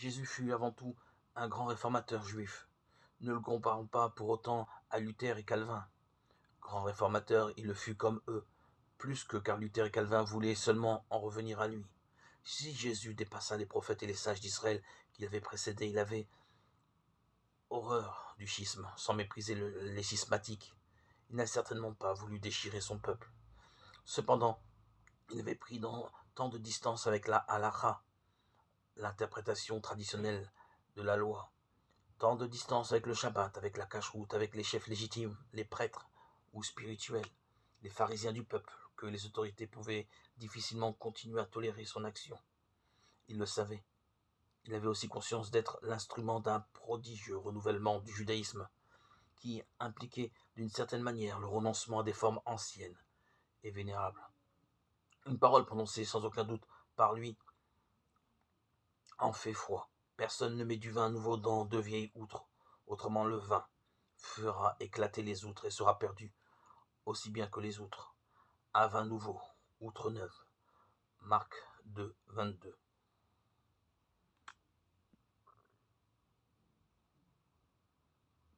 Jésus fut avant tout un grand réformateur juif. Ne le comparons pas pour autant à Luther et Calvin. Grand réformateur, il le fut comme eux, plus que car Luther et Calvin voulaient seulement en revenir à lui. Si Jésus dépassa les prophètes et les sages d'Israël qui l'avaient précédé, il avait horreur du schisme, sans mépriser les schismatiques. Il n'a certainement pas voulu déchirer son peuple. Cependant, il avait pris tant de distance avec la halakha, l'interprétation traditionnelle de la loi, tant de distance avec le Shabbat, avec la cacheroute, avec les chefs légitimes, les prêtres ou spirituels, les pharisiens du peuple, que les autorités pouvaient difficilement continuer à tolérer son action. Il le savait. Il avait aussi conscience d'être l'instrument d'un prodigieux renouvellement du judaïsme, qui impliquait d'une certaine manière le renoncement à des formes anciennes et vénérables. Une parole prononcée sans aucun doute par lui en fait foi. Personne ne met du vin nouveau dans de vieilles outres, autrement le vin fera éclater les outres et sera perdu, aussi bien que les outres. À vin nouveau, outre neuve. Marc 2, 22.